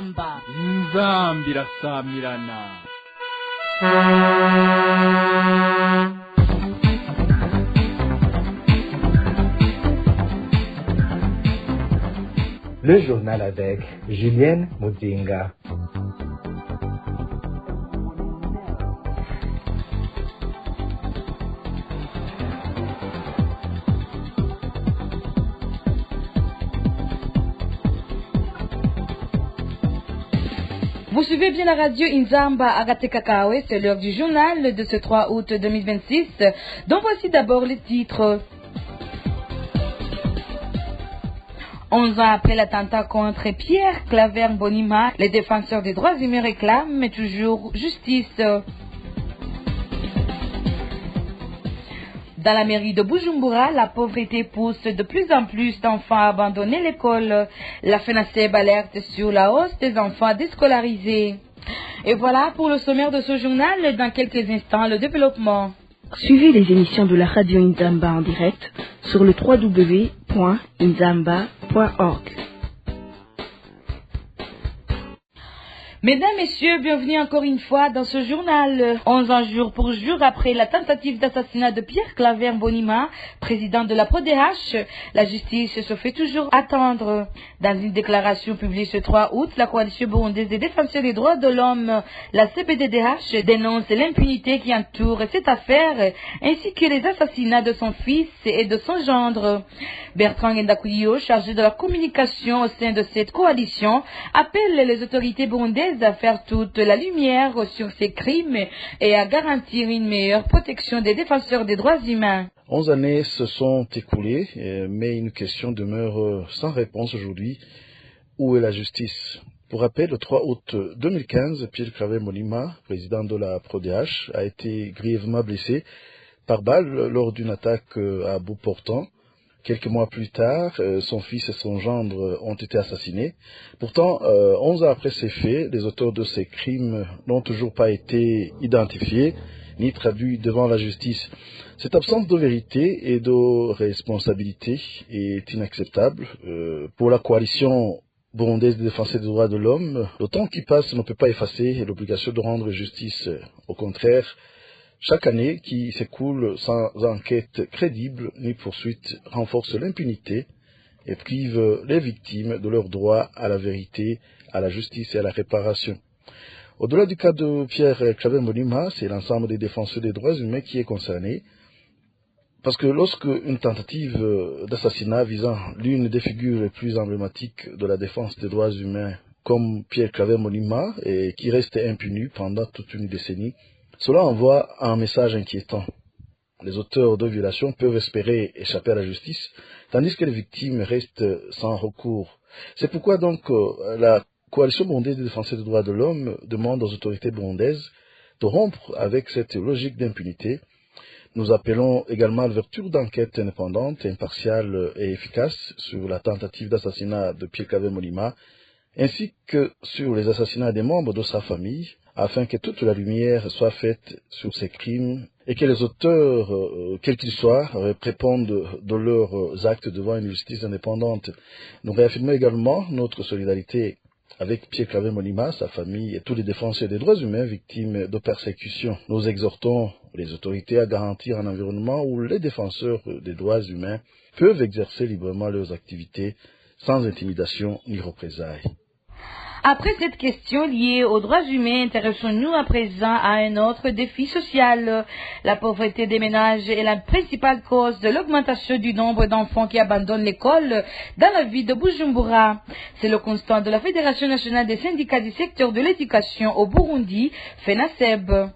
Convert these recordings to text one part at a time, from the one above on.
inzamba irasamirana. Le journal avec Julienne Mudinga. Vous suivez bien la radio Inzamba Agatekakawe, c'est l'heure du journal de ce 3 août 2026, dont voici d'abord les titres. 11 ans après l'attentat contre Pierre Claver Mbonimpa, les défenseurs des droits humains réclament toujours justice. Dans la mairie de Bujumbura, la pauvreté pousse de plus en plus d'enfants à abandonner l'école. La FENASEB alerte sur la hausse des enfants déscolarisés. Et voilà pour le sommaire de ce journal. Dans quelques instants, le développement. Suivez les émissions de la radio Inzamba en direct sur le www.inzamba.org. Mesdames, Messieurs, bienvenue encore une fois dans ce journal. 11 ans jour pour jour après la tentative d'assassinat de Pierre Claver Mbonimpa, président de la PRODH, la justice se fait toujours attendre. Dans une déclaration publiée ce 3 août, la coalition burundaise des défenseurs des droits de l'homme, la CBDDH, dénonce l'impunité qui entoure cette affaire, ainsi que les assassinats de son fils et de son gendre. Bertrand Ngendakuyo, chargé de la communication au sein de cette coalition, appelle les autorités burundaises à faire toute la lumière sur ces crimes et à garantir une meilleure protection des défenseurs des droits humains. 11 années se sont écoulées, mais une question demeure sans réponse aujourd'hui. Où est la justice? Pour rappel, le 3 août 2015, Pierre Claver Mbonimpa, président de la PRODH, a été grièvement blessé par balle lors d'une attaque à bout portant. Quelques mois plus tard, son fils et son gendre ont été assassinés. Pourtant, 11 ans après ces faits, les auteurs de ces crimes n'ont toujours pas été identifiés ni traduits devant la justice. Cette absence de vérité et de responsabilité est inacceptable. Pour la coalition burundaise des défenseurs des droits de l'homme, le temps qui passe ne peut pas effacer l'obligation de rendre justice. Au contraire, chaque année qui s'écoule sans enquête crédible ni poursuite renforce l'impunité et prive les victimes de leur droit à la vérité, à la justice et à la réparation. Au-delà du cas de Pierre Claver Mbonimpa, c'est l'ensemble des défenseurs des droits humains qui est concerné. Parce que lorsque une tentative d'assassinat visant l'une des figures les plus emblématiques de la défense des droits humains, comme Pierre Claver Mbonimpa, et qui reste impuni pendant toute une décennie, cela envoie un message inquiétant. Les auteurs de violations peuvent espérer échapper à la justice, tandis que les victimes restent sans recours. C'est pourquoi donc la coalition burundaise des défenseurs des droits de l'homme demande aux autorités burundaises de rompre avec cette logique d'impunité. Nous appelons également à l'ouverture d'enquêtes indépendantes, impartiales et efficaces sur la tentative d'assassinat de Pierre Claver Mbonimpa, ainsi que sur les assassinats des membres de sa famille, afin que toute la lumière soit faite sur ces crimes et que les auteurs, quels qu'ils soient, répondent de leurs actes devant une justice indépendante. Nous réaffirmons également notre solidarité avec Pierre Claver Mbonimpa, sa famille et tous les défenseurs des droits humains victimes de persécutions. Nous exhortons les autorités à garantir un environnement où les défenseurs des droits humains peuvent exercer librement leurs activités sans intimidation ni représailles. Après cette question liée aux droits humains, intéressons-nous à présent à un autre défi social. La pauvreté des ménages est la principale cause de l'augmentation du nombre d'enfants qui abandonnent l'école dans la ville de Bujumbura. C'est le constat de la Fédération nationale des syndicats du secteur de l'éducation au Burundi, FENASEB.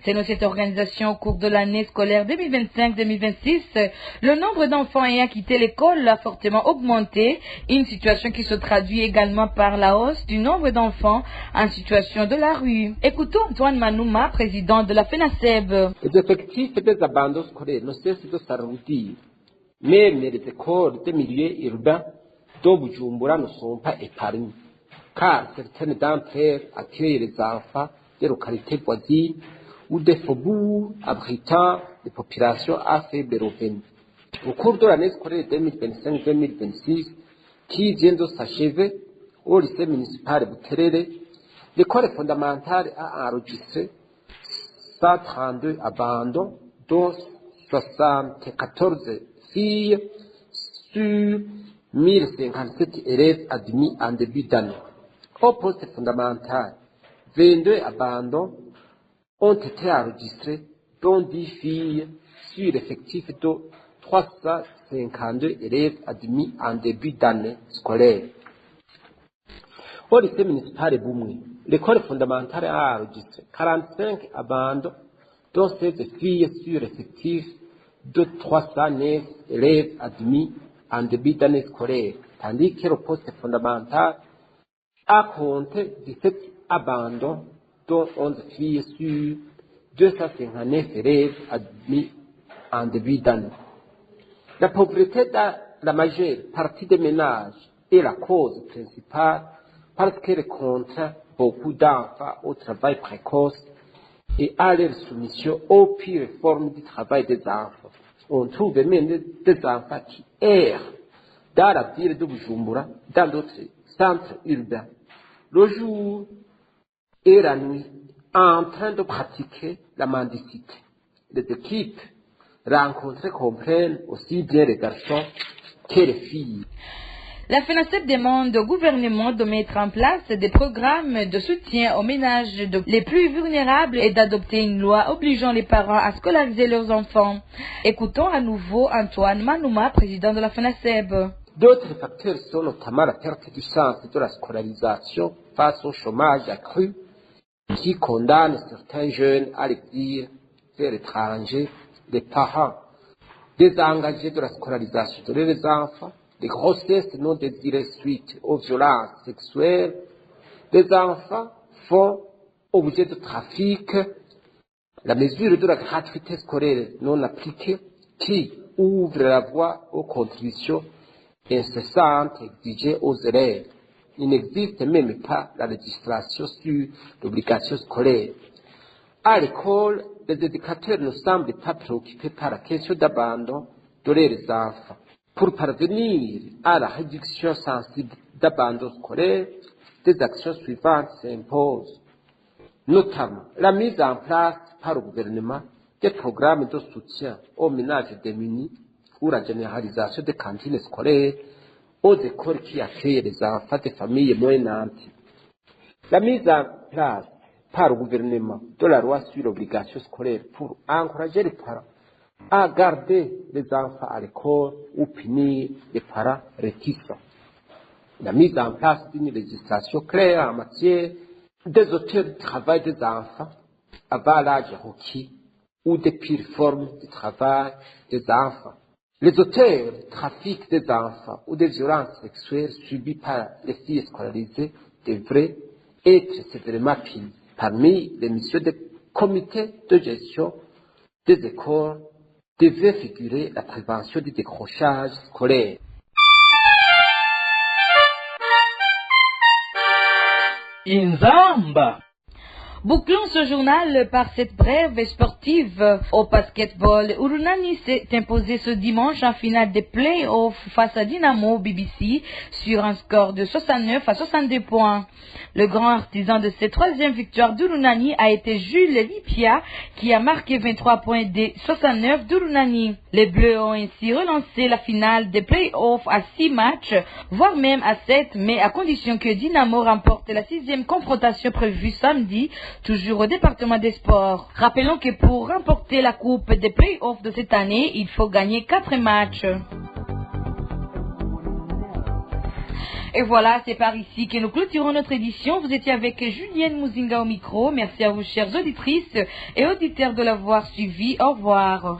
Selon cette organisation, au cours de l'année scolaire 2025-2026, le nombre d'enfants ayant quitté l'école a fortement augmenté, une situation qui se traduit également par la hausse du nombre d'enfants en situation de la rue. Écoutons Antoine Manouma, président de la FENASEB. Les effectifs des abandons scolaires ne cessent de s'arrondir. Même les écoles des milieux urbains de Bujumbura ne sont pas épargnées, car certaines d'entre elles accueillent les enfants des localités voisines ou des faubourgs abritant des populations à faible revenu. Au cours de l'année scolaire 2025-2026, qui vient de s'achever, au lycée municipal Buterere, l'école fondamentale a enregistré 132 abandons, dont 74 filles sur 1057 élèves admis en début d'année. Au poste fondamental, 22 abandons ont été enregistrés, dont 10 filles sur l'effectif de 352 élèves admis en début d'année scolaire. Au lycée municipal Boumé, l'école fondamentale a enregistré 45 abandons, dont 16 filles sur l'effectif de 309 élèves admis en début d'année scolaire, tandis que le poste fondamental a compté 17 abandons, dont 11 filles sur 259 élèves admis en début d'année. La pauvreté dans la majeure partie des ménages est la cause principale parce qu'elle contraint beaucoup d'enfants au travail précoce et à leur soumission aux pires formes du travail des enfants. On trouve même des enfants qui errent dans la ville de Bujumbura, dans d'autres centres urbains, le jour et la nuit, en train de pratiquer la mendicité. Les équipes rencontrées comprennent aussi bien les garçons que les filles. La FENASEB demande au gouvernement de mettre en place des programmes de soutien aux ménages les plus vulnérables et d'adopter une loi obligeant les parents à scolariser leurs enfants. Écoutons à nouveau Antoine Manouma, président de la FENASEB. D'autres facteurs sont notamment la perte du sens de la scolarisation face au chômage accru qui condamne certains jeunes à l'exil vers l'étranger, les parents désengagés de la scolarisation de leurs enfants, les grossesses non désirées suite aux violences sexuelles, les enfants font objet de trafic, la mesure de la gratuité scolaire non appliquée qui ouvre la voie aux contributions incessantes exigées aux élèves. Il n'existe même pas la législation sur l'obligation scolaire. À l'école, les éducateurs ne semblent pas préoccupés par la question d'abandon de leurs enfants. Pour parvenir à la réduction sensible d'abandon scolaire, des actions suivantes s'imposent, notamment la mise en place par le gouvernement des programmes de soutien aux ménages démunis ou la généralisation des cantines scolaires aux écoles qui accueillent les enfants des familles moins nanties. La mise en place par le gouvernement de la loi sur l'obligation scolaire pour encourager les parents à garder les enfants à l'école ou punir les parents réticents. La mise en place d'une législation claire en matière des auteurs du travail des enfants avant l'âge requis ou des pires formes de travail des enfants. Les auteurs du trafic des enfants ou des violences sexuelles subies par les filles scolarisées devraient être sévèrement punis. Parmi les missions des comités de gestion des écoles devait figurer la prévention du décrochage scolaire. Inzamba. Bouclons ce journal par cette brève sportive. Au basketball, Urunani s'est imposé ce dimanche en finale des play-offs face à Dynamo BBC sur un score de 69 à 62 points. Le grand artisan de cette troisième victoire d'Urunani a été Jules Lipia qui a marqué 23 points des 69 d'Urunani. Les Bleus ont ainsi relancé la finale des play-offs à 6 matchs, voire même à 7, mais à condition que Dynamo remporte la 6e confrontation prévue samedi, toujours au département des sports. Rappelons que pour remporter la coupe des play-offs de cette année, il faut gagner 4 matchs. Et voilà, c'est par ici que nous clôturons notre édition. Vous étiez avec Julienne Muzinga au micro. Merci à vous, chères auditrices et auditeurs, de l'avoir suivi. Au revoir.